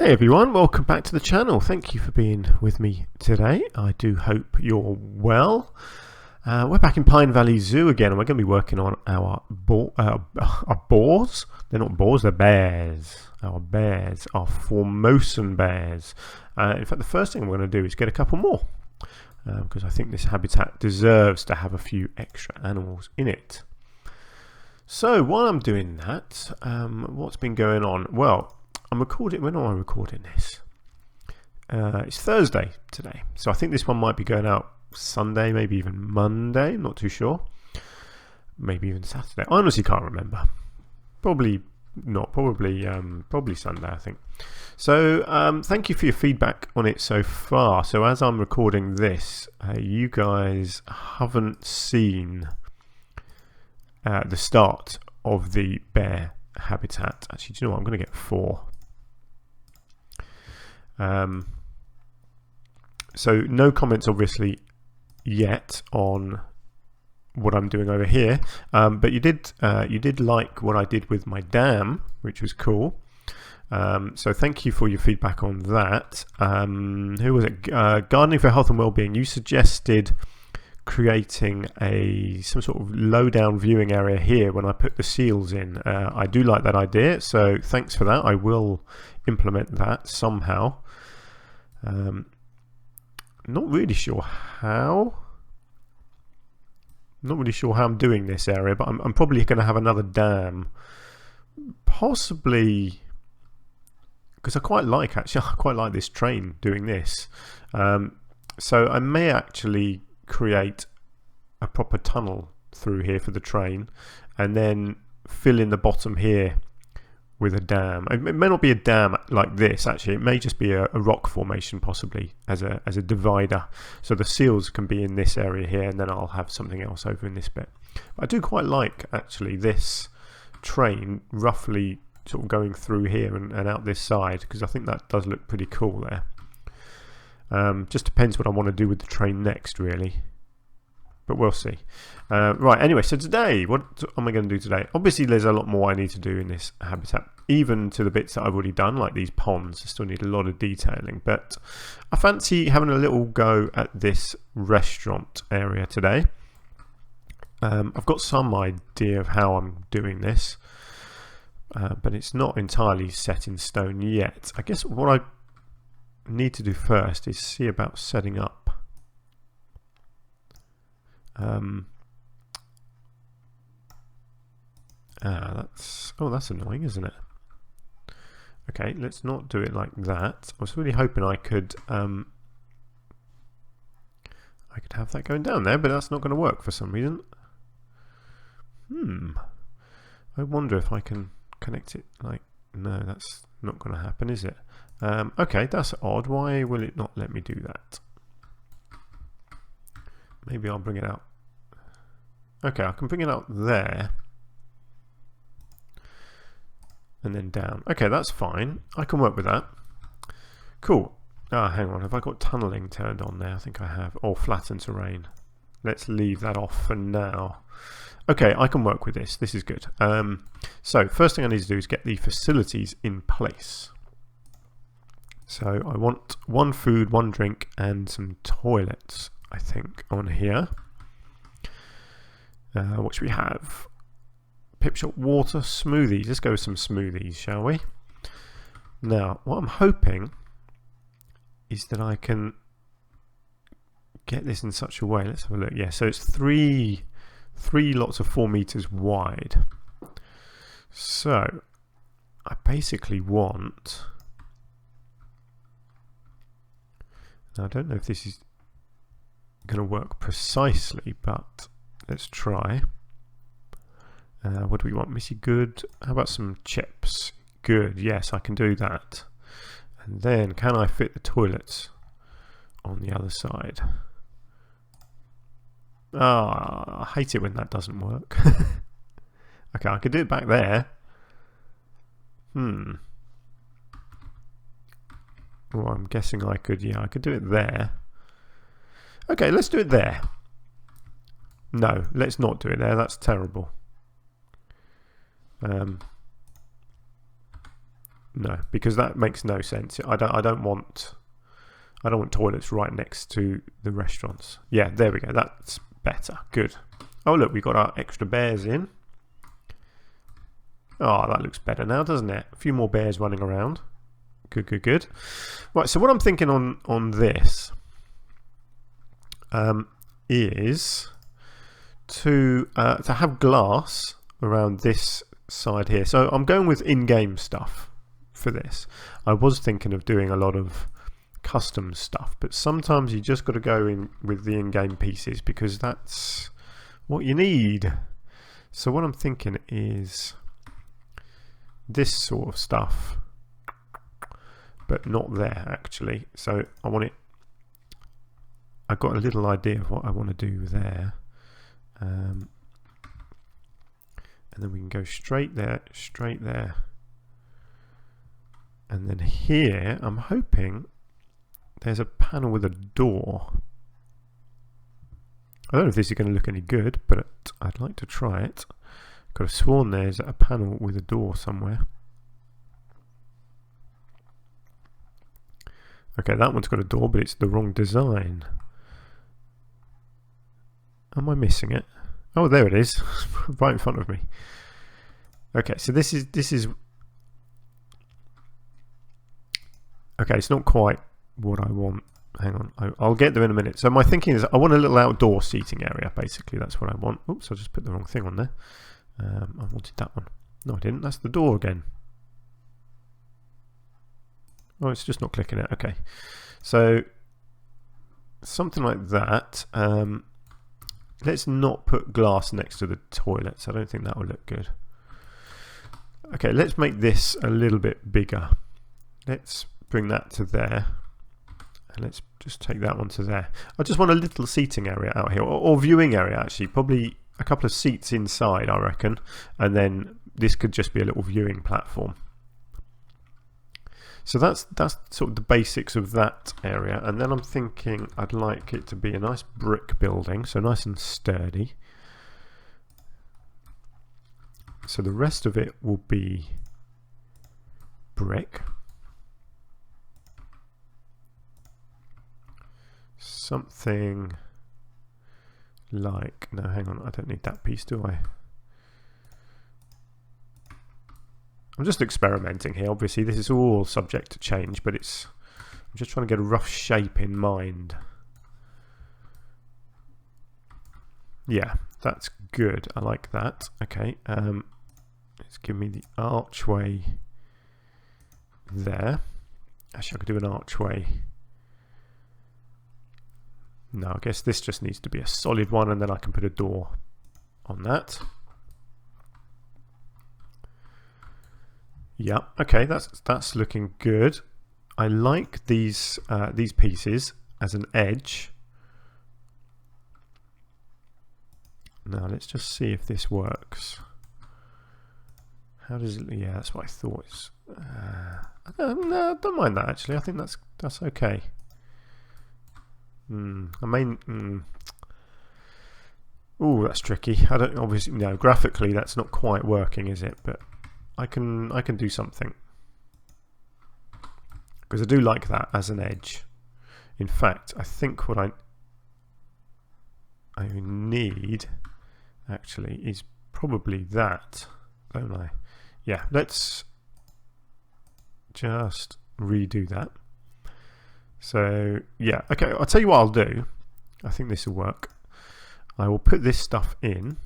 Hey everyone, welcome back to the channel. Thank you for being with me today. I do hope you're well. We're back in Pine Valley Zoo again, and we're going to be working on our boars. They're not boars, they're bears. Our bears are Formosan bears. In fact, the first thing we're going to do is get a couple more, because I think this habitat deserves to have a few extra animals in it. So while I'm doing that, what's been going on? Well, I'm recording. When am I recording this? It's Thursday today, so I think this one might be going out Sunday, maybe even Monday. I'm not too sure. Maybe even Saturday. I honestly can't remember. Probably not. Probably Sunday, I think. So thank you for your feedback on it so far. So as I'm recording this, you guys haven't seen the start of the bear habitat. Actually, do you know what? I'm going to get 4. So no comments obviously yet on what I'm doing over here, but you did like what I did with my dam, which was cool. So thank you for your feedback on that. Who was it? Gardening for Health and Wellbeing. You suggested creating some sort of low down viewing area here when I put the seals in. I do like that idea, so thanks for that. I will implement that somehow. Not really sure how. Not really sure how I'm doing this area, but I'm probably going to have another dam, possibly, because I quite like this train doing this. So I may actually create a proper tunnel through here for the train, and then fill in the bottom here with a dam. It may not be a dam like this, actually. It may just be a rock formation, possibly as a divider, so the seals can be in this area here, and then I'll have something else over in this bit. But I do quite like actually this train roughly sort of going through here and out this side, because I think that does look pretty cool there. Just depends what I want to do with the train next, really, but we'll see. Right, anyway, so today, what am I going to do today? Obviously there's a lot more I need to do in this habitat, even to the bits that I've already done, like these ponds. I still need a lot of detailing, but I fancy having a little go at this restaurant area today. I've got some idea of how I'm doing this, but it's not entirely set in stone yet. I guess what I need to do first is see about setting up that's annoying, isn't it? Okay, let's not do it like that. I was really hoping I could have that going down there, but that's not going to work for some reason. I wonder if I can connect it like... No, that's not going to happen, is it? Okay, that's odd. Why will it not let me do that? Maybe I'll bring it out. Okay, I can bring it out there and then down. Okay, that's fine. I can work with that. Cool. Hang on. Have I got tunneling turned on there? I think I have. Or flattened terrain. Let's leave that off for now. Okay, I can work with this. This is good. So first thing I need to do is get the facilities in place. So I want 1 food, 1 drink, and some toilets, I think, on here. What should we have? Pipshot water, smoothies. Let's go with some smoothies, shall we? Now, what I'm hoping is that I can get this in such a way. Let's have a look. Yeah, so it's three lots of 4 meters wide. So I basically want... Now, I don't know if this is going to work precisely, but let's try. What do we want? Missy good. How about some chips? Good. Yes, I can do that. And then can I fit the toilets on the other side? I hate it when that doesn't work. Okay, I could do it back there. Well, I'm guessing I could, yeah, I could do it there. Okay, let's do it there. No, let's not do it there. That's terrible. No, No, because that makes no sense. I don't want toilets right next to the restaurants. Yeah, there we go. That's better. Good. Oh look, we got our extra bears in. Oh, that looks better now, doesn't it? A few more bears running around. Good, good, good. Right, so what I'm thinking on this is to have glass around this side here. So I'm going with in-game stuff for this. I was thinking of doing a lot of custom stuff, but sometimes you just got to go in with the in-game pieces because that's what you need. So what I'm thinking is this sort of stuff, but not there actually. So I want it, I've got a little idea of what I want to do there, and then we can go straight there, and then here I'm hoping there's a panel with a door. I don't know if this is going to look any good, but I'd like to try it. Could have sworn there's a panel with a door somewhere. Okay, that one's got a door, but it's the wrong design. Am I missing it? Oh, there it is, right in front of me. Okay, so this is. Okay, it's not quite what I want. Hang on, I'll get there in a minute. So my thinking is I want a little outdoor seating area, basically. That's what I want. Oops, I just put the wrong thing on there. I wanted that one. No, I didn't. That's the door again. Oh, it's just not clicking it. Okay. So something like that. Let's not put glass next to the toilets. I don't think that will look good. Okay, let's make this a little bit bigger. Let's bring that to there. And let's just take that one to there. I just want a little seating area out here, or viewing area actually. Probably a couple of seats inside, I reckon, and then this could just be a little viewing platform. So that's sort of the basics of that area, and then I'm thinking I'd like it to be a nice brick building, so nice and sturdy. So the rest of it will be brick. Something like, no, hang on, I don't need that piece, do I? I'm just experimenting here. Obviously, this is all subject to change, but I'm just trying to get a rough shape in mind. Yeah, that's good. I like that. Okay, let's give me the archway there. Actually, I could do an archway. No, I guess this just needs to be a solid one, and then I can put a door on that. Yeah, okay, that's looking good. I like these pieces as an edge. Now let's just see if this works. How does it? Yeah, that's what I thought. No, I don't mind that actually. I think that's okay. Oh, that's tricky. I don't obviously no graphically that's not quite working, is it? But I can do something because I do like that as an edge. In fact, I think what I need actually is probably that, don't I? Yeah, let's just redo that. So yeah, okay, I'll tell you what I'll do. I think this will work. I will put this stuff in,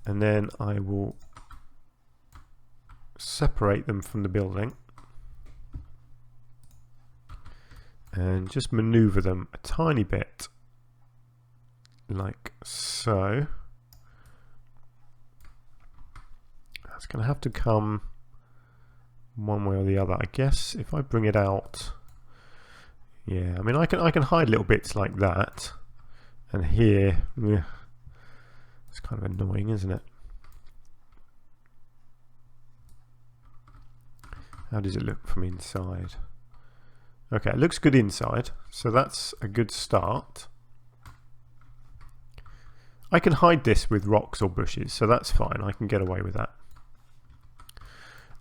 and then I will separate them from the building and just maneuver them a tiny bit like so. That's going to have to come one way or the other, I guess. If I bring it out, yeah, I mean I can hide little bits like that, and here, yeah, it's kind of annoying, isn't it? How does it look from inside? Okay, it looks good inside, so that's a good start. I can hide this with rocks or bushes, so that's fine. I can get away with that.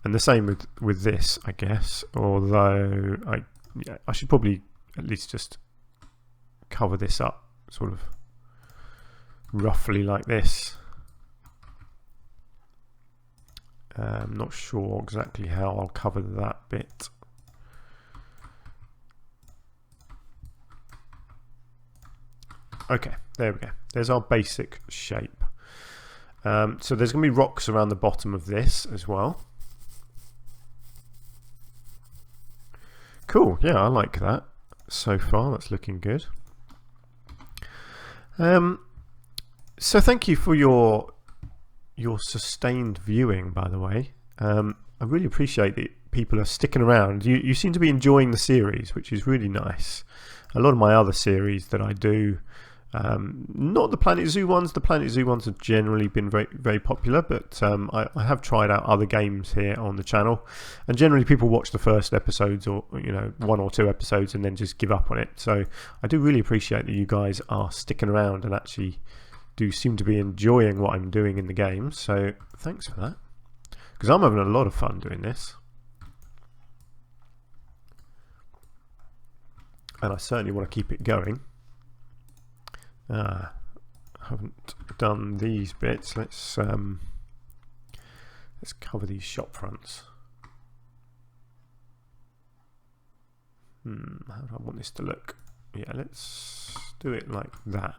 And the same with this, I guess, although I should probably at least just cover this up sort of roughly like this. I'm not sure exactly how I'll cover that bit. Okay, there we go. There's our basic shape. So there's going to be rocks around the bottom of this as well. Cool, yeah, I like that. So far, that's looking good. So thank you for your sustained viewing, by the way. I really appreciate that people are sticking around. You seem to be enjoying the series, which is really nice. A lot of my other series that I do, not the Planet Zoo ones. The Planet Zoo ones have generally been very, very popular, but I have tried out other games here on the channel, and generally people watch the first episodes, or 1 or 2 episodes, and then just give up on it. So I do really appreciate that you guys are sticking around and actually do seem to be enjoying what I'm doing in the game. So thanks for that, because I'm having a lot of fun doing this, and I certainly want to keep it going. I haven't done these bits. Let's cover these shop fronts. How do I want this to look? Yeah, let's do it like that.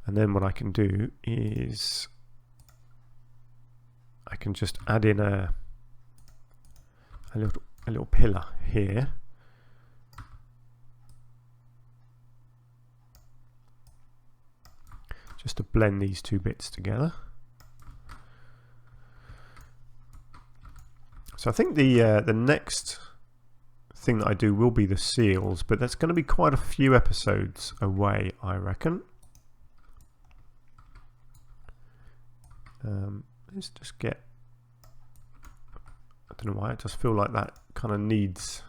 And then what I can do is I can just add in a little pillar here. Just to blend these two bits together. So I think the next thing that I do will be the seals, but that's going to be quite a few episodes away, I reckon. Let's just get, I don't know why, I just feel like that kind of needs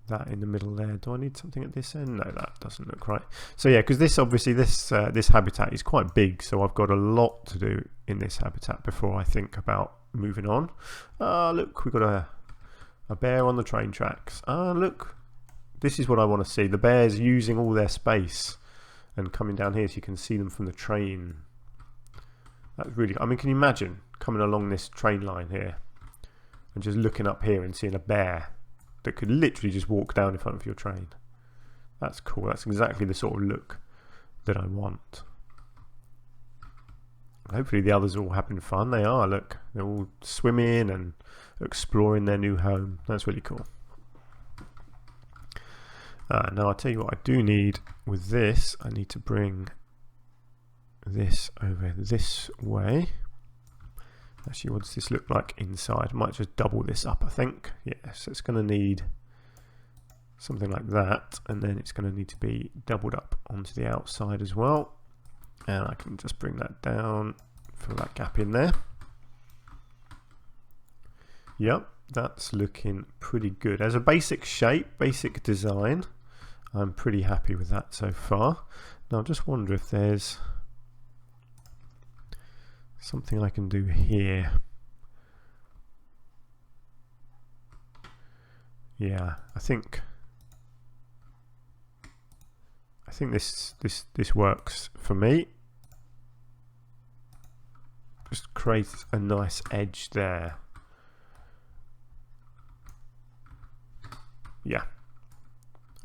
that in the middle there. Do I need something at this end? No, that doesn't look right. So yeah, because this obviously this habitat is quite big, so I've got a lot to do in this habitat before I think about moving on. Look, we've got a bear on the train tracks. Look, this is what I want to see. The bears using all their space and coming down here so you can see them from the train. That's really, I mean, can you imagine coming along this train line here and just looking up here and seeing a bear that could literally just walk down in front of your train? That's cool. That's exactly the sort of look that I want. Hopefully the others are all having fun. They are, look. They're all swimming and exploring their new home. That's really cool. Now I'll tell you what I do need with this. I need to bring this over this way. Actually, what does this look like inside? I might just double this up, I think. Yes, it's going to need something like that, and then it's going to need to be doubled up onto the outside as well. And I can just bring that down, fill that gap in there. Yep, that's looking pretty good. As a basic shape, basic design, I'm pretty happy with that so far. Now I just wonder if there's something I can do here. Yeah, I think this works for me. Just create a nice edge there. Yeah.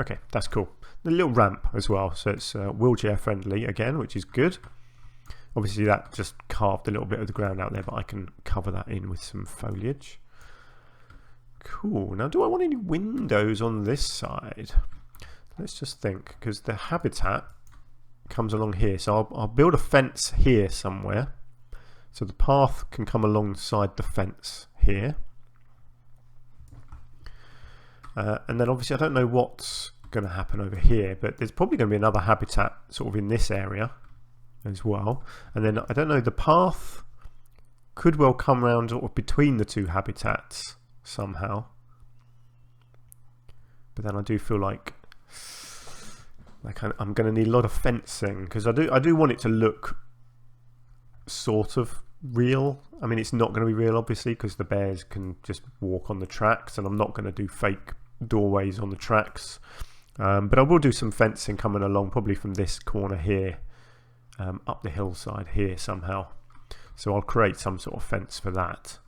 Okay, that's cool. The little ramp as well, so it's wheelchair friendly again, which is good. Obviously that just carved a little bit of the ground out there, but I can cover that in with some foliage. Cool. Now, do I want any windows on this side? Let's just think, because the habitat comes along here. So I'll build a fence here somewhere. So the path can come alongside the fence here. And then obviously I don't know what's going to happen over here, but there's probably going to be another habitat sort of in this area as well. And then I don't know, the path could well come around sort of between the two habitats somehow. But then I do feel like I'm going to need a lot of fencing, because I do want it to look sort of real. I mean, it's not going to be real, obviously, because the bears can just walk on the tracks, and I'm not going to do fake doorways on the tracks. But I will do some fencing coming along, probably from this corner here, up the hillside here somehow. So I'll create some sort of fence for that.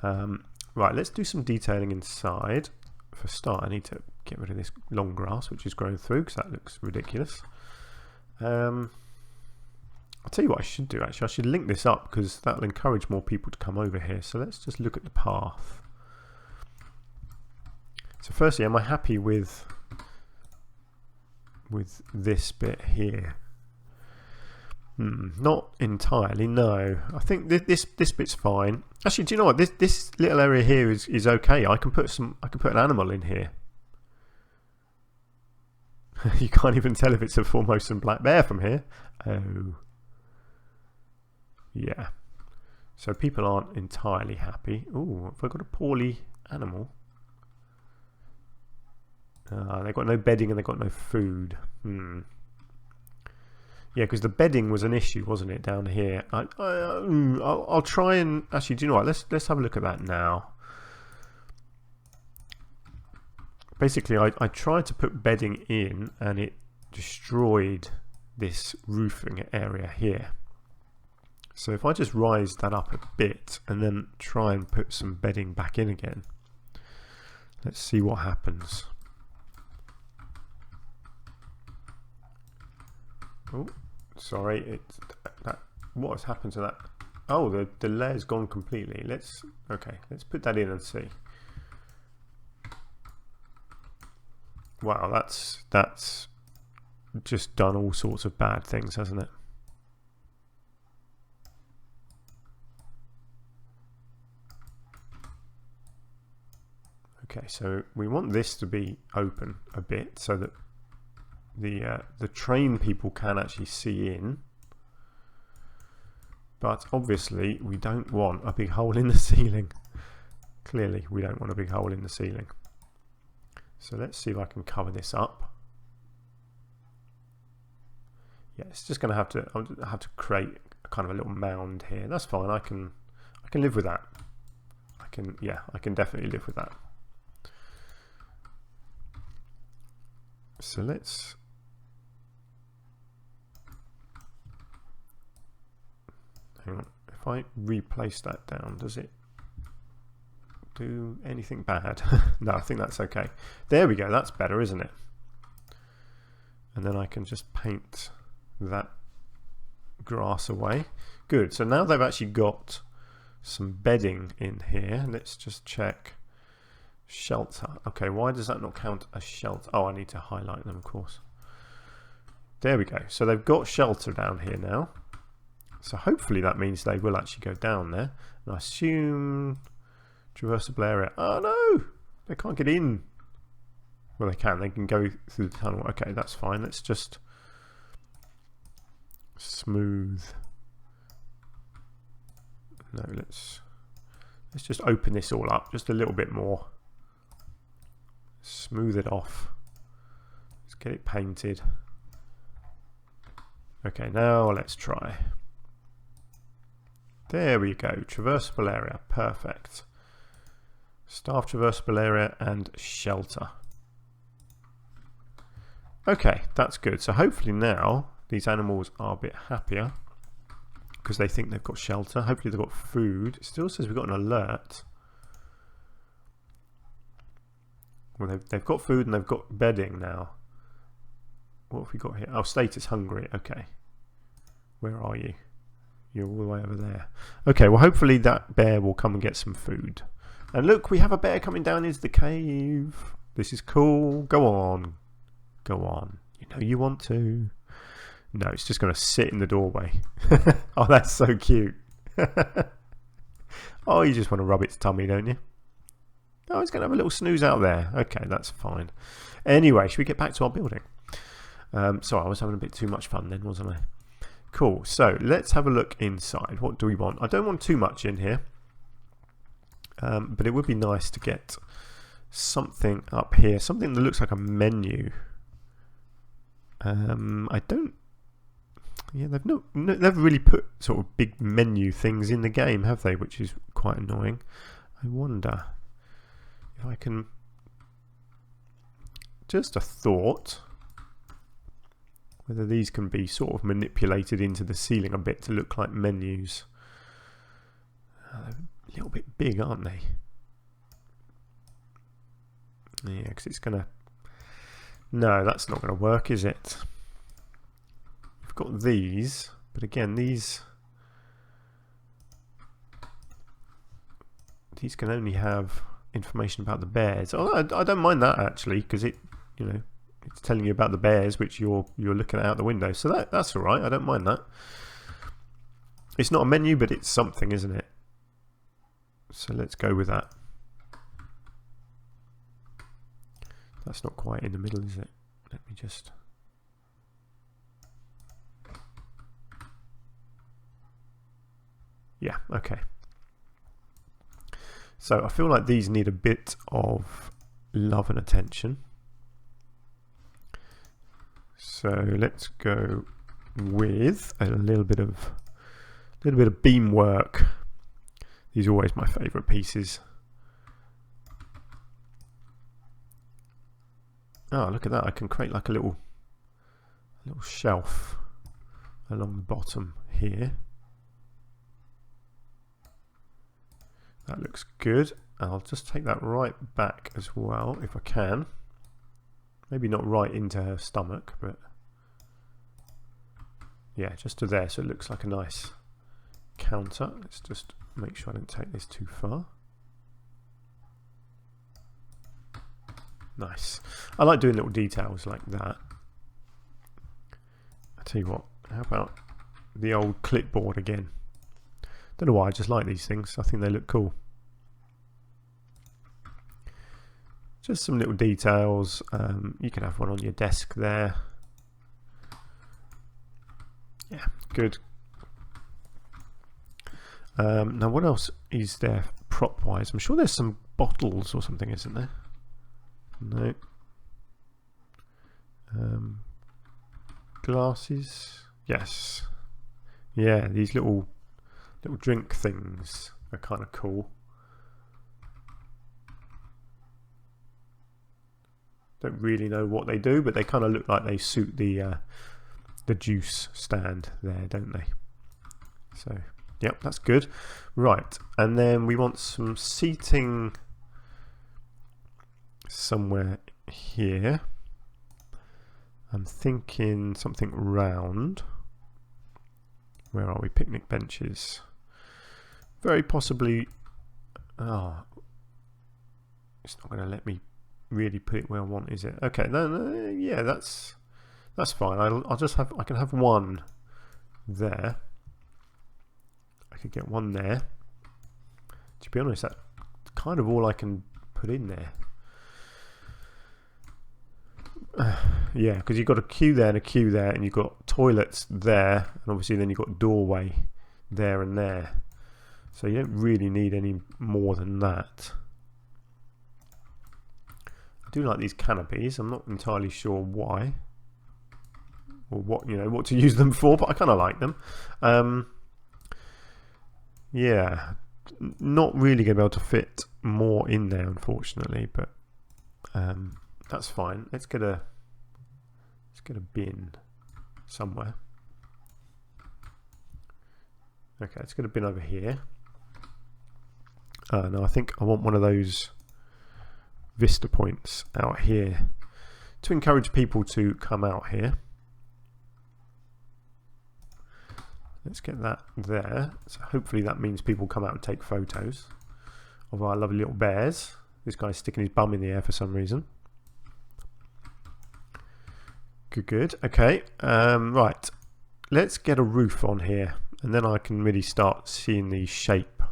Right, let's do some detailing inside. For a start, I need to get rid of this long grass which is growing through, because that looks ridiculous. I'll tell you what I should do, actually. I should link this up, because that'll encourage more people to come over here. So let's just look at the path. So firstly, am I happy with this bit here? Not entirely, no. I think this bit's fine. Actually, do you know what? This little area here is okay. I can put an animal in here. You can't even tell if it's a Formosan black bear from here. Oh. Yeah. So people aren't entirely happy. Ooh, have I got a poorly animal? They've got no bedding and they've got no food. Yeah, because the bedding was an issue, wasn't it, down here? I'll try and... Actually, do you know what? Let's have a look at that now. Basically, I tried to put bedding in and it destroyed this roofing area here. So if I just rise that up a bit and then try and put some bedding back in again, let's see what happens. Oh, sorry, what has happened to that? Oh, the layer's gone completely. Let's put that in and see. Wow, that's just done all sorts of bad things, hasn't it? Okay, so we want this to be open a bit so that the train people can actually see in, but obviously we don't want a big hole in the ceiling. Clearly we don't want a big hole in the ceiling. So let's see if I can cover this up. Yeah, it's just going to have to create a kind of a little mound here. That's fine. I can live with that. I can definitely live with that. So let's hang on. If I replace that down, does it do anything bad? No, I think that's okay. There we go. That's better, isn't it? And then I can just paint that grass away. Good. So now they've actually got some bedding in here. Let's just check shelter. Okay, why does that not count as shelter? Oh, I need to highlight them, of course. There we go. So they've got shelter down here now. So hopefully that means they will actually go down there. And I assume traversable area. Oh no, they can't get in. Well, they can. They can go through the tunnel. Okay, that's fine. Let's just smooth. No, let's just open this all up just a little bit more. Smooth it off. Let's get it painted. Okay, now let's try. There we go. Traversable area. Perfect. Staff traversable area and shelter. Okay, that's good. So hopefully now these animals are a bit happier because they think they've got shelter. Hopefully they've got food. It still says we've got an alert. Well, they've got food and they've got bedding now. What have we got here? Oh, status hungry. Okay. Where are you? You're all the way over there. Okay, well hopefully that bear will come and get some food. And look, we have a bear coming down into the cave. This is cool. Go on. Go on. You know you want to. No, it's just going to sit in the doorway. Oh, that's so cute. Oh, you just want to rub its tummy, don't you? Oh, it's going to have a little snooze out there. Okay, that's fine. Anyway, should we get back to our building? Sorry, I was having a bit too much fun then, wasn't I? Cool. So let's have a look inside. What do we want? I don't want too much in here. But it would be nice to get something up here. Something that looks like a menu. I don't... Yeah, they've never really put sort of big menu things in the game, have they? Which is quite annoying. I wonder if I can. Just a thought. Whether these can be sort of manipulated into the ceiling a bit to look like menus. They're a little bit big, aren't they? Yeah, because it's going to... No, that's not going to work, is it? We've got these, but again, these can only have information about the bears. Oh, I don't mind that actually, because it, you know, it's telling you about the bears which you're looking at out the window. So that's all right. I don't mind that. It's not a menu, but it's something, isn't it? So let's go with that. That's not quite in the middle, is it? Let me just... Yeah, okay. So I feel like these need a bit of love and attention. So let's go with a little bit of beam work. These are always my favourite pieces. Oh, look at that! I can create like a little shelf along the bottom here. That looks good. I'll just take that right back as well if I can. Maybe not right into her stomach, but yeah, just to there, so it looks like a nice counter. Let's just make sure I don't take this too far. Nice. I like doing little details like that. I tell you what, how about the old clipboard again? Don't know why, I just like these things. I think they look cool. Just some little details. You can have one on your desk there. Yeah, good. Now what else is there prop wise? I'm sure there's some bottles or something, isn't there? No. Glasses. Yes. Yeah, these little drink things are kind of cool. Don't really know what they do, but they kind of look like they suit the juice stand there, don't they? So, yep, that's good. Right, and then we want some seating somewhere here. I'm thinking something round. Where are we? Picnic benches. Very possibly. Oh, it's not going to let me really put it where I want, is it? Okay, no, yeah, that's fine. I'll just have. I can have one there. I could get one there. To be honest, that's kind of all I can put in there. Yeah, because you've got a queue there and a queue there, and you've got toilets there, and obviously then you've got doorway there and there. So you don't really need any more than that. I do like these canopies. I'm not entirely sure why or what to use them for, but I kind of like them. Yeah, not really going to be able to fit more in there, unfortunately, but that's fine. Let's get a bin somewhere. Okay, let's get a bin over here. No, I think I want one of those vista points out here to encourage people to come out here. Let's get that there. So hopefully that means people come out and take photos of our lovely little bears. This guy's sticking his bum in the air for some reason. Good. Okay. Right. Let's get a roof on here, and then I can really start seeing the shape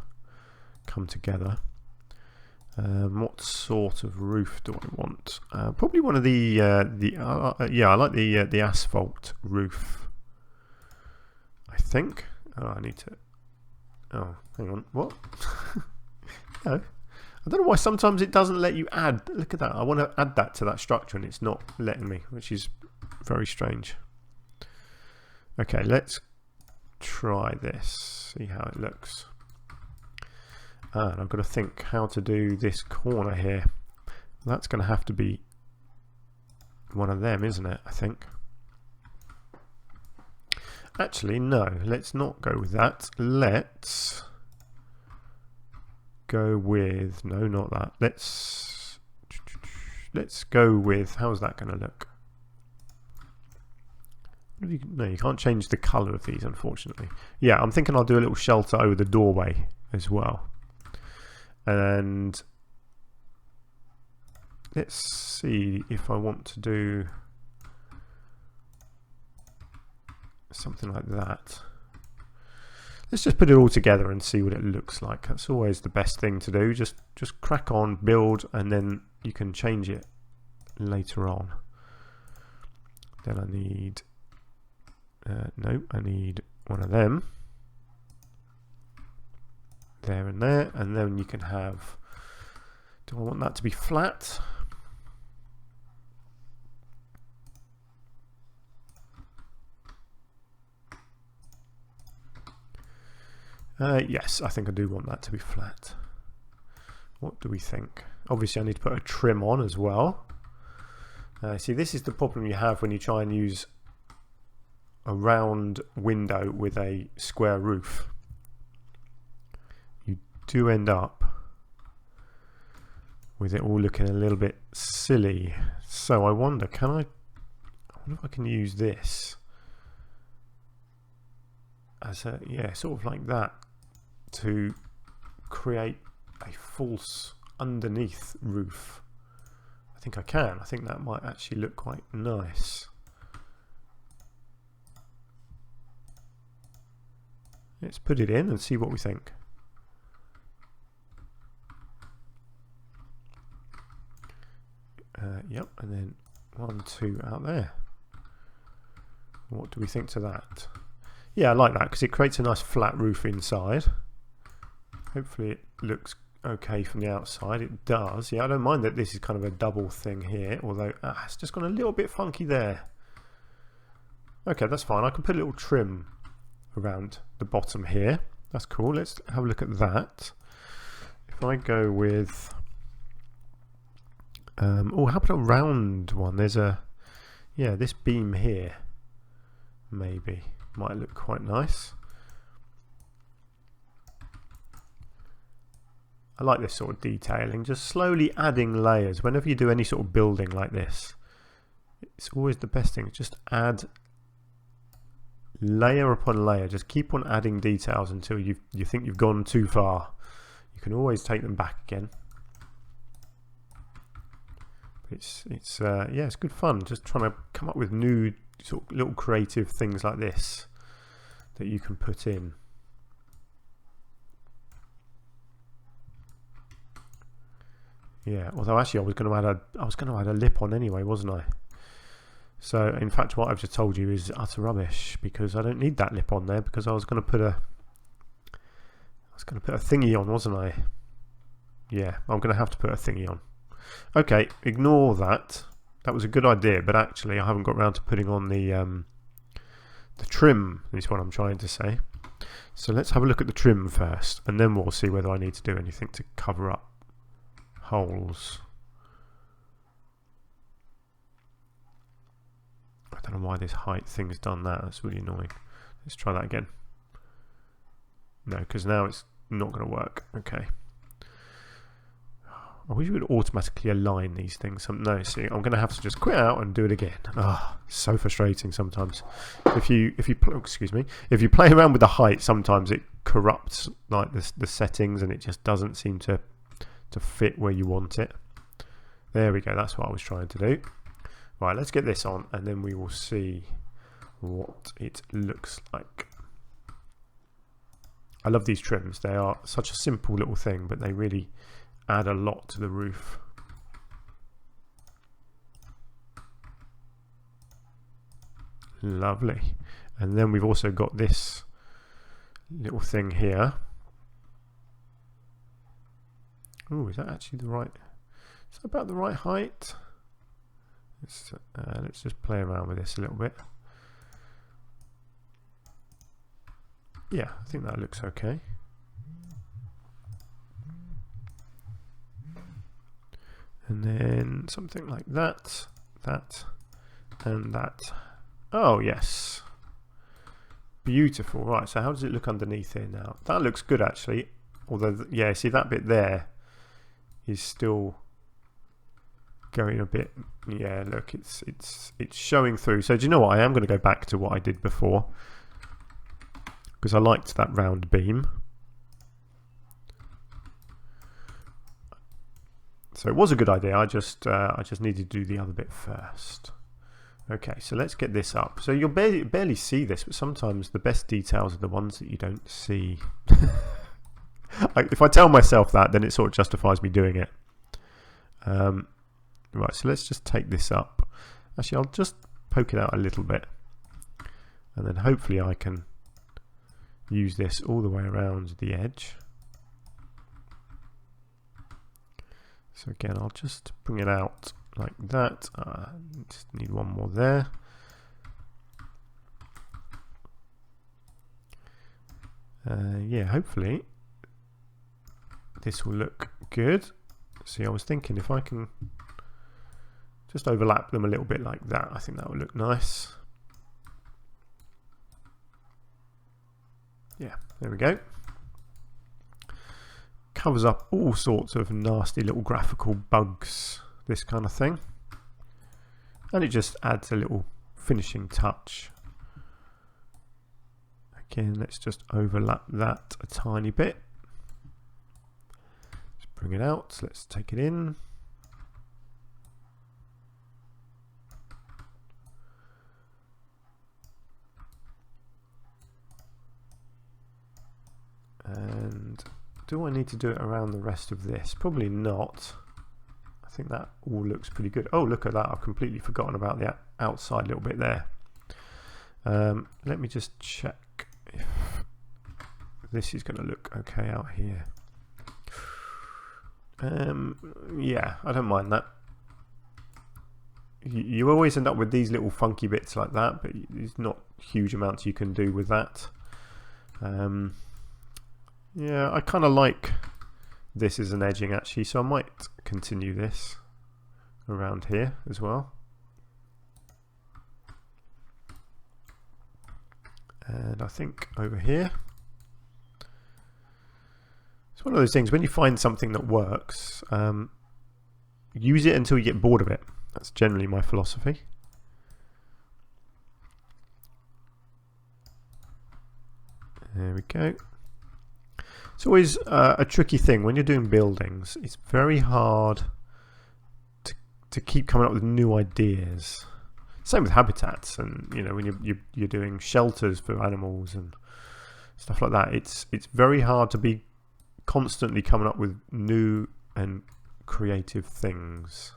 come together. What sort of roof do I want? Probably one of the yeah, I like the asphalt roof. I think. Oh, I need to. Oh, hang on. What? No. I don't know why sometimes it doesn't let you add. Look at that. I want to add that to that structure, and it's not letting me, which is very strange. Okay, let's try this, see how it looks. And I've got to think how to do this corner here. That's going to have to be one of them, isn't it? I think. Actually, no, let's not go with that. Let's go with, no, not that. Let's go with, how's that going to look? No, you can't change the colour of these, unfortunately. Yeah, I'm thinking I'll do a little shelter over the doorway as well. And let's see if I want to do something like that. Let's just put it all together and see what it looks like. That's always the best thing to do. Just crack on, build, and then you can change it later on. Then I need no, I need one of them there and there, and then you can have, do I want that to be flat? Yes, I think I do want that to be flat. What do we think? Obviously I need to put a trim on as well. See, this is the problem you have when you try and use a round window with a square roof. You do end up with it all looking a little bit silly. So I wonder, I wonder if I can use this as a, yeah, sort of like that, to create a false underneath roof. I think I can. I think that might actually look quite nice. Let's put it in and see what we think. Yep, and then 1, 2 out there. What do we think to that? Yeah, I like that because it creates a nice flat roof inside. Hopefully it looks okay from the outside. It does. Yeah, I don't mind that this is kind of a double thing here, although it's just gone a little bit funky there. Okay, that's fine. I can put a little trim around the bottom here. That's cool. Let's have a look at that. If I go with oh, how about a round one? There's a, yeah, this beam here maybe might look quite nice. I like this sort of detailing, just slowly adding layers. Whenever you do any sort of building like this, it's always the best thing. Just add layer upon layer. Just keep on adding details until you think you've gone too far. You can always take them back again. It's yeah, it's good fun. Just trying to come up with new sort of little creative things like this that you can put in. Yeah, although actually I was going to add a lip on anyway, wasn't I? So in fact what I've just told you is utter rubbish, because I don't need that lip on there, because I was going to put a thingy on, wasn't I? Yeah, I'm going to have to put a thingy on. Okay, ignore that. That was a good idea, but actually I haven't got around to putting on the trim, is what I'm trying to say. So let's have a look at the trim first, and then we'll see whether I need to do anything to cover up holes. I don't know why this height thing's done that. That's really annoying. Let's try that again. No, because now it's not going to work. Okay. I wish you would automatically align these things. No, see, I'm going to have to just quit out and do it again. Ah, so frustrating sometimes. If you play around with the height, sometimes it corrupts like the settings, and it just doesn't seem to fit where you want it. There we go. That's what I was trying to do. Right, let's get this on, and then we will see what it looks like. I love these trims. They are such a simple little thing, but they really add a lot to the roof. Lovely. And then we've also got this little thing here. Oh, is that actually the right? Is that about the right height? Let's just play around with this a little bit. Yeah, I think that looks okay. And then something like that, that, and that. Oh, yes. Beautiful. Right, so how does it look underneath here now? That looks good, actually. Although, yeah, see that bit there is still going a bit. Yeah, look, it's showing through. So do you know what? I am going to go back to what I did before because I liked that round beam. So it was a good idea. I just needed to do the other bit first. Okay, so let's get this up. So you'll barely see this, but sometimes the best details are the ones that you don't see. If I tell myself that, then it sort of justifies me doing it. Right, so let's just take this up. Actually, I'll just poke it out a little bit. And then hopefully I can use this all the way around the edge. So again, I'll just bring it out like that. Just need one more there. Yeah, hopefully this will look good. See, I was thinking if I can just overlap them a little bit like that, I think that would look nice. Yeah, there we go. Covers up all sorts of nasty little graphical bugs, this kind of thing. And it just adds a little finishing touch. Again, let's just overlap that a tiny bit. Let's bring it out, let's take it in. And do I need to do it around the rest of this? Probably not. I think that all looks pretty good. Oh, look at that. I've completely forgotten about the outside little bit there. Let me just check if this is going to look okay out here. Yeah, I don't mind that. You always end up with these little funky bits like that, but there's not huge amounts you can do with that. Yeah, I kind of like this as an edging actually, so I might continue this around here as well. And I think over here, it's one of those things when you find something that works, use it until you get bored of it. That's generally my philosophy. There we go. It's always a tricky thing when you're doing buildings. It's very hard to keep coming up with new ideas. Same with habitats, and you know when you're doing shelters for animals and stuff like that. It's very hard to be constantly coming up with new and creative things.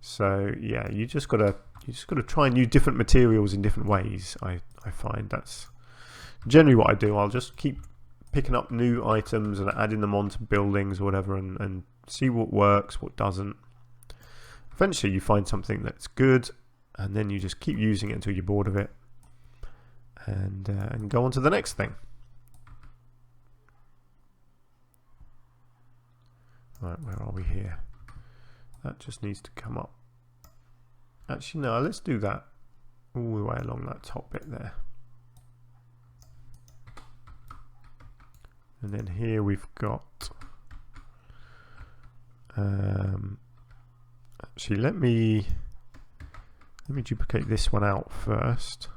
So yeah, you just gotta try and use different materials in different ways. I find that's generally what I do. I'll just keep picking up new items and adding them onto buildings or whatever, and see what works, what doesn't. Eventually you find something that's good, and then you just keep using it until you're bored of it, and go on to the next thing. Right, where are we here? That just needs to come up. Actually no, let's do that all the way along that top bit there. And then here we've got, actually let me duplicate this one out first.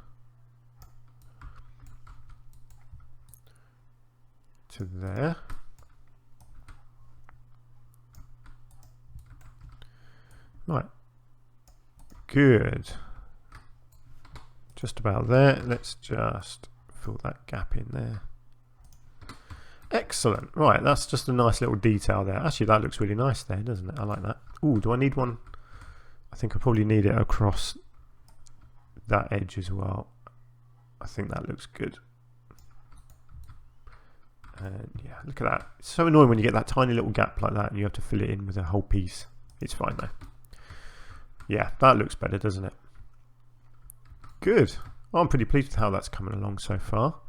To there. Right. Good. Just about there. Let's just fill that gap in there. Excellent. Right, that's just a nice little detail there. Actually, that looks really nice there, doesn't it? I like that. Ooh, do I need one? I think I probably need it across that edge as well. I think that looks good. And yeah, look at that. It's so annoying when you get that tiny little gap like that and you have to fill it in with a whole piece. It's fine though. Yeah, that looks better, doesn't it? Good. Well, I'm pretty pleased with how that's coming along so far.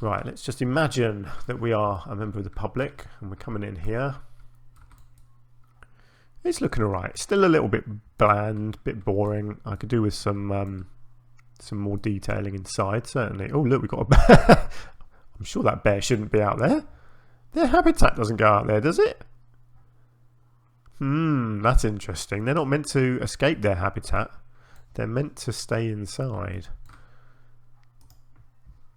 Right, let's just imagine that we are a member of the public and we're coming in here. It's looking alright. Still a little bit bland, bit boring. I could do with some more detailing inside, certainly. Oh, look, we've got a bear. I'm sure that bear shouldn't be out there. Their habitat doesn't go out there, does it? That's interesting. They're not meant to escape their habitat. They're meant to stay inside.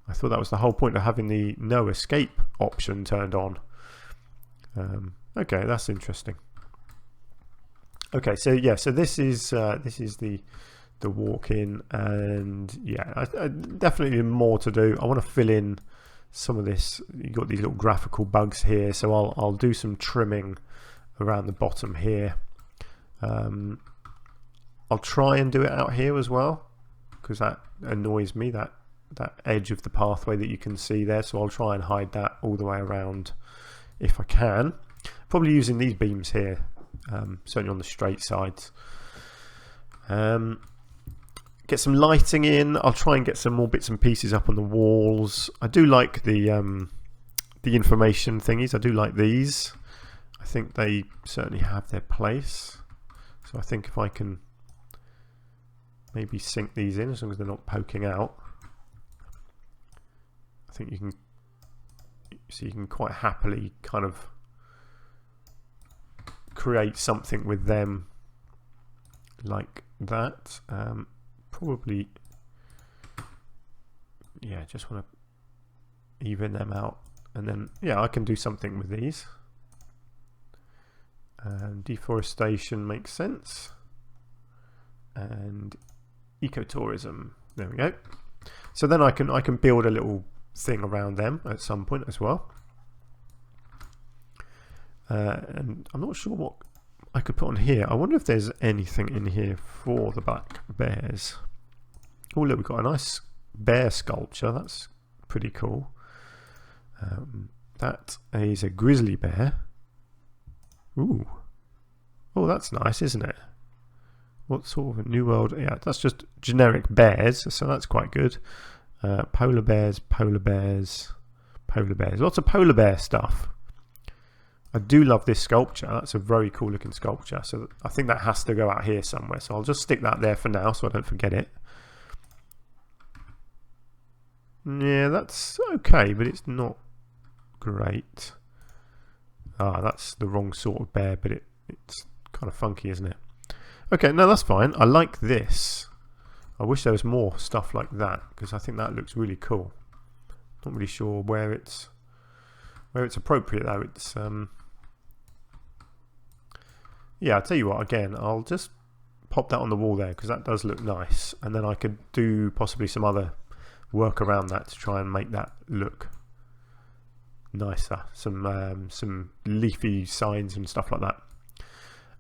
I thought that was the whole point of having the no escape option turned on. Okay, that's interesting. Okay, so yeah, so this is the walk-in, and yeah, I definitely more to do. I want to fill in some of this. You've got these little graphical bugs here, so I'll do some trimming around the bottom here. I'll try and do it out here as well, because that annoys me, that edge of the pathway that you can see there, so I'll try and hide that all the way around if I can. Probably using these beams here, certainly on the straight sides. Get some lighting in. I'll try and get some more bits and pieces up on the walls. I do like the information thingies. I do like these. I think they certainly have their place. So I think if I can maybe sink these in, as long as they're not poking out, I think you can. So you can quite happily kind of create something with them like that. Probably, yeah, just want to even them out, and then yeah, I can do something with these. Deforestation makes sense, and ecotourism. There we go. So then I can build a little thing around them at some point as well. And I'm not sure what I could put on here. I wonder if there's anything in here for the black bears. Oh look, we've got a nice bear sculpture. That's pretty cool. That is a grizzly bear. Ooh. Oh, that's nice, isn't it? What sort of a new world? Yeah, that's just generic bears, so that's quite good. Polar bears, polar bears, polar bears. Lots of polar bear stuff. I do love this sculpture. That's a very cool looking sculpture. So I think that has to go out here somewhere. So I'll just stick that there for now so I don't forget it. Yeah, that's okay, but it's not great. Ah, that's the wrong sort of bear, but it's kind of funky, isn't it? Okay, no, that's fine. I like this. I wish there was more stuff like that, because I think that looks really cool. Not really sure where it's appropriate though. It's yeah, I'll tell you what, again, I'll just pop that on the wall there because that does look nice, and then I could do possibly some other work around that to try and make that look nicer. Some leafy signs and stuff like that.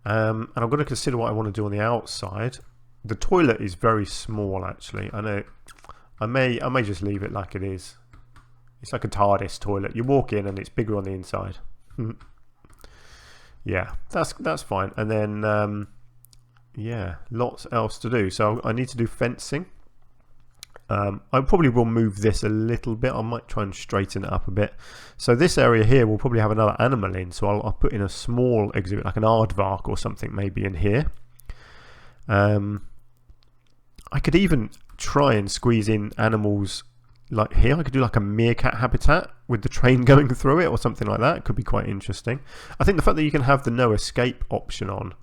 And I'm going to consider what I want to do on the outside. The toilet is very small, actually. I know I may just leave it like it is. It's like a TARDIS toilet. You walk in and it's bigger on the inside. Yeah, that's fine. And then yeah, lots else to do. So I need to do fencing. I probably will move this a little bit. I might try and straighten it up a bit. So this area here will probably have another animal in. So I'll put in a small exhibit, like an aardvark or something, maybe in here. I could even try and squeeze in animals like here. I could do like a meerkat habitat with the train going through it or something like that. It could be quite interesting. I think the fact that you can have the no escape option on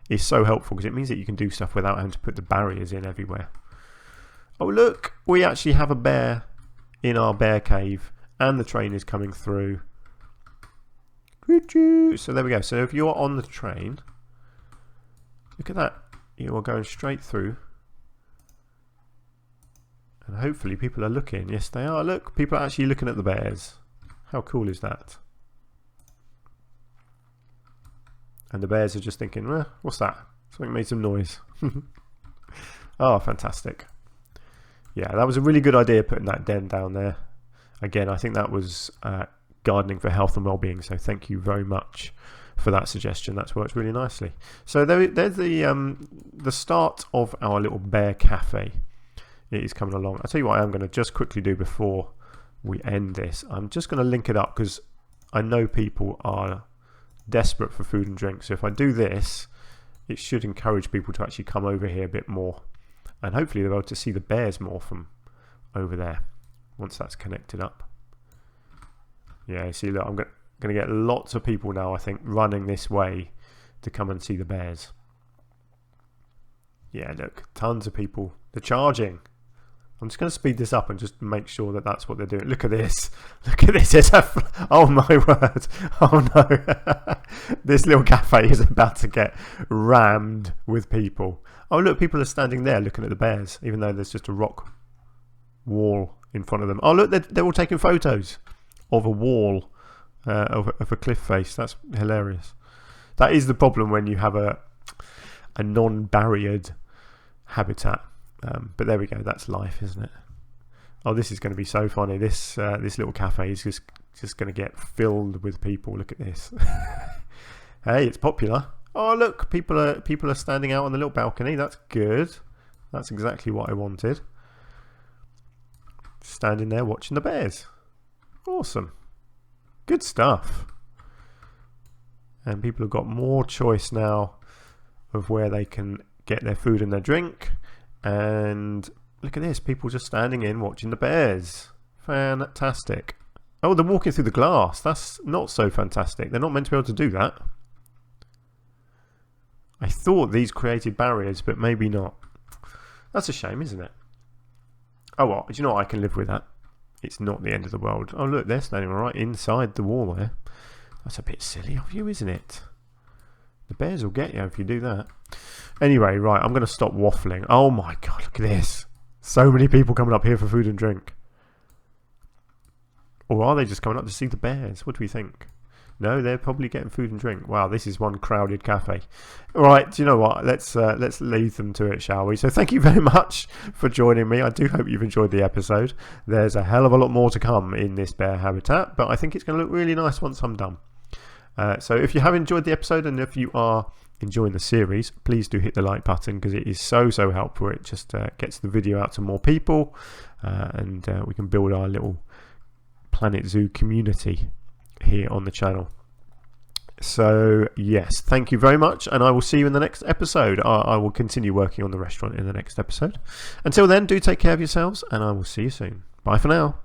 is so helpful because it means that you can do stuff without having to put the barriers in everywhere. Oh look, we actually have a bear in our bear cave and the train is coming through. So there we go. So if you're on the train, look at that. You are going straight through. And hopefully people are looking. Yes, they are. Look, people are actually looking at the bears. How cool is that? And the bears are just thinking, what's that? Something made some noise. Oh, fantastic. Yeah, that was a really good idea putting that den down there. Again, I think that was gardening for health and well-being. So thank you very much for that suggestion. That's worked really nicely. So there's the start of our little bear cafe. It is coming along. I'll tell you what I am going to just quickly do before we end this. I'm just going to link it up because I know people are desperate for food and drink. So if I do this, it should encourage people to actually come over here a bit more, and hopefully they'll be able to see the bears more from over there once that's connected up. Yeah, see, look, I'm going to get lots of people now, I think, running this way to come and see the bears. Yeah, look, tons of people. They're charging. I'm just going to speed this up and just make sure that that's what they're doing. Look at this. Look at this. Oh my word. Oh no. This little cafe is about to get rammed with people. Oh look, people are standing there looking at the bears, even though there's just a rock wall in front of them. Oh look, they're all taking photos of a wall, of a cliff face. That's hilarious. That is the problem when you have a non-barriered habitat. But there we go, that's life, isn't it? Oh, this is going to be so funny. This little cafe is just going to get filled with people. Look at this. Hey, it's popular. Oh look, people are standing out on the little balcony. That's good. That's exactly what I wanted. Standing there watching the bears. Awesome. Good stuff. And people have got more choice now of where they can get their food and their drink. And look at this, people just standing in watching the bears. Fantastic. Oh, they're walking through the glass. That's not so fantastic. They're not meant to be able to do that. I thought these created barriers, but maybe not. That's a shame, isn't it? Oh well, do you know what? I can live with that. It's not the end of the world. Oh look, they're standing right inside the wall there. That's a bit silly of you, isn't it? The bears will get you if you do that. Anyway, right, I'm going to stop waffling. Oh my god, look at this. So many people coming up here for food and drink. Or are they just coming up to see the bears? What do we think? No, they're probably getting food and drink. Wow, this is one crowded cafe. Right, do you know what? Let's leave them to it, shall we? So thank you very much for joining me. I do hope you've enjoyed the episode. There's a hell of a lot more to come in this bear habitat, but I think it's going to look really nice once I'm done. So if you have enjoyed the episode and if you are enjoying the series, please do hit the like button because it is so helpful. It just gets the video out to more people, and we can build our little Planet Zoo community here on the channel. So yes, thank you very much, and I will see you in the next episode. I will continue working on the restaurant in the next episode. Until then, do take care of yourselves, and I will see you soon. Bye for now.